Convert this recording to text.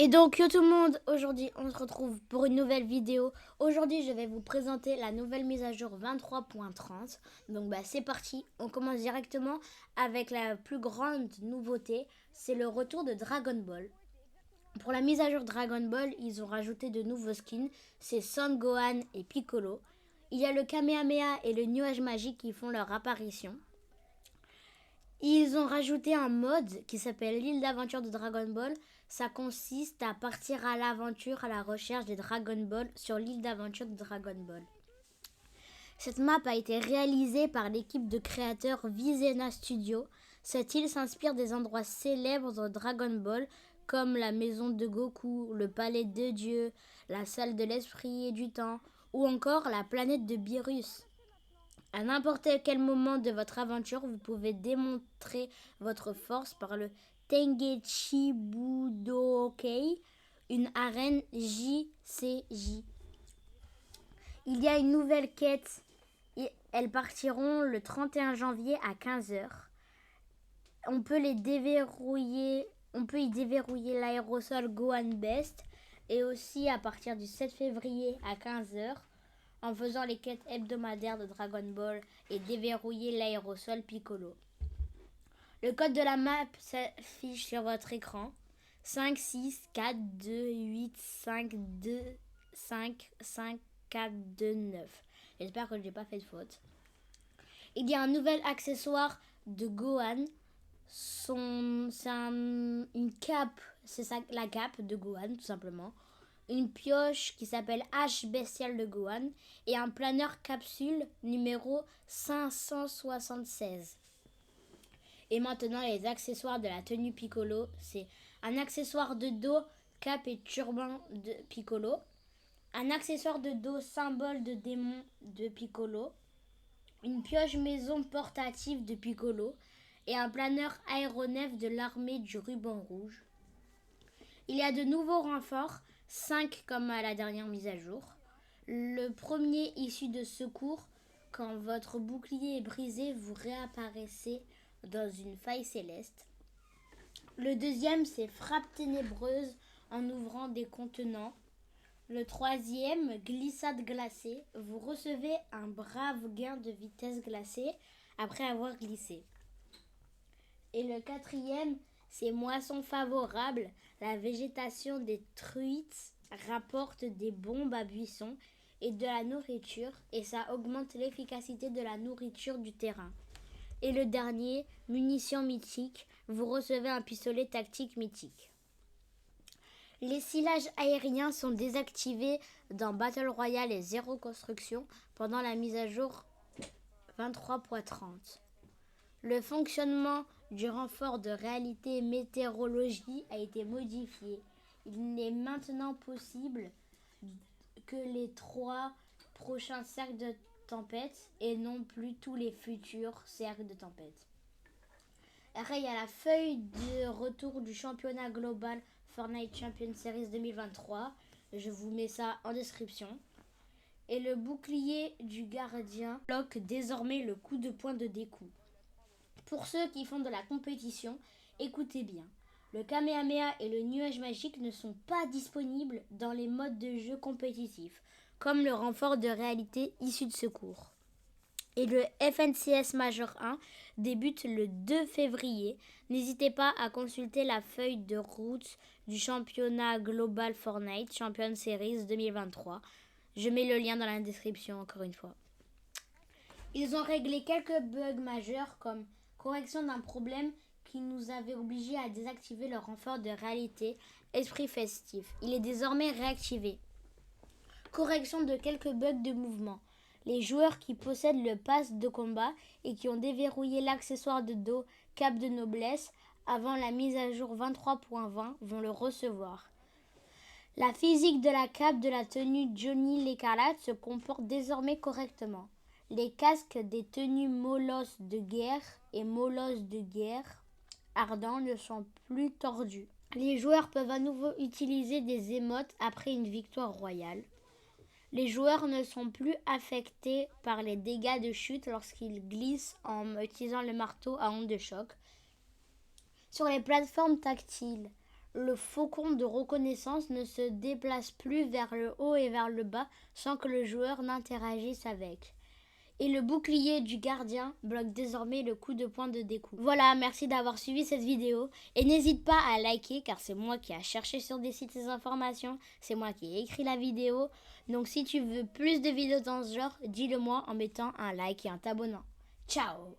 Et donc yo tout le monde, aujourd'hui on se retrouve pour une nouvelle vidéo. Aujourd'hui je vais vous présenter la nouvelle mise à jour 23.30. Donc c'est parti, on commence directement avec la plus grande nouveauté, c'est le retour de Dragon Ball. Pour la mise à jour Dragon Ball, ils ont rajouté de nouveaux skins, c'est Son Gohan et Piccolo. Il y a le Kamehameha et le nuage magique qui font leur apparition. Ils ont rajouté un mode qui s'appelle l'île d'aventure de Dragon Ball. Ça consiste à partir à l'aventure à la recherche des Dragon Ball sur l'île d'aventure de Dragon Ball. Cette map a été réalisée par l'équipe de créateurs Vizena Studio. Cette île s'inspire des endroits célèbres de Dragon Ball comme la maison de Goku, le palais de Dieu, la salle de l'esprit et du temps ou encore la planète de Beerus. À n'importe quel moment de votre aventure, vous pouvez démontrer votre force par le Tengechi Budokai, une arène JCJ. Il y a une nouvelle quête et elles partiront le 31 janvier à 15h. On peut y déverrouiller l'aérosol Gohan Best et aussi à partir du 7 février à 15h. En faisant les quêtes hebdomadaires de Dragon Ball et déverrouiller l'aérosol Piccolo. Le code de la map s'affiche sur votre écran. 5, 6, 4, 2, 8, 5, 2, 5, 5, 4, 2, 9. J'espère que je n'ai pas fait de faute. Il y a un nouvel accessoire de Gohan. C'est une cape, la cape de Gohan tout simplement. Une pioche qui s'appelle H Bestial de Gohan et un planeur capsule numéro 576. Et maintenant les accessoires de la tenue Piccolo, c'est un accessoire de dos, cape et turban de Piccolo, un accessoire de dos symbole de démon de Piccolo, une pioche maison portative de Piccolo et un planeur aéronef de l'armée du ruban rouge. Il y a de nouveaux renforts, 5 comme à la dernière mise à jour. Le premier issu de secours, quand votre bouclier est brisé, vous réapparaissez dans une faille céleste. Le deuxième, c'est frappe ténébreuse en ouvrant des contenants. Le troisième, glissade glacée. Vous recevez un brave gain de vitesse glacée après avoir glissé. Et le quatrième, c'est moisson favorable. La végétation des truites rapporte des bombes à buissons et de la nourriture et ça augmente l'efficacité de la nourriture du terrain. Et le dernier, munitions mythiques, vous recevez un pistolet tactique mythique. Les silages aériens sont désactivés dans Battle Royale et Zéro Construction pendant la mise à jour 23.30. Le fonctionnement du renfort de réalité météorologie a été modifié. Il n'est maintenant possible que les 3 prochains cercles de tempête et non plus tous les futurs cercles de tempête. Après, il y a la feuille de retour du championnat global Fortnite Champion Series 2023. Je vous mets ça en description. Et le bouclier du gardien bloque désormais le coup de poing de Deku. Pour ceux qui font de la compétition, écoutez bien. Le Kamehameha et le nuage magique ne sont pas disponibles dans les modes de jeu compétitifs, comme le renfort de réalité issu de secours. Et le FNCS Major 1 débute le 2 février. N'hésitez pas à consulter la feuille de route du championnat global Fortnite Champion Series 2023. Je mets le lien dans la description encore une fois. Ils ont réglé quelques bugs majeurs comme correction d'un problème qui nous avait obligés à désactiver le renfort de réalité Esprit Festif. Il est désormais réactivé. Correction de quelques bugs de mouvement. Les joueurs qui possèdent le pass de combat et qui ont déverrouillé l'accessoire de dos Cape de Noblesse avant la mise à jour 23.20 vont le recevoir. La physique de la cape de la tenue Johnny l'Écarlate se comporte désormais correctement. Les casques des tenues Molosse de guerre et Molosse de guerre ardent ne sont plus tordus. Les joueurs peuvent à nouveau utiliser des émotes après une victoire royale. Les joueurs ne sont plus affectés par les dégâts de chute lorsqu'ils glissent en utilisant le marteau à ondes de choc. Sur les plateformes tactiles, Le faucon de reconnaissance ne se déplace plus vers le haut et vers le bas sans que le joueur n'interagisse avec. Et le bouclier du gardien bloque désormais le coup de poing de découpe. Voilà, merci d'avoir suivi cette vidéo. Et n'hésite pas à liker car c'est moi qui ai cherché sur des sites ces informations. C'est moi qui ai écrit la vidéo. Donc si tu veux plus de vidéos dans ce genre, dis-le moi en mettant un like et en t'abonnant. Ciao!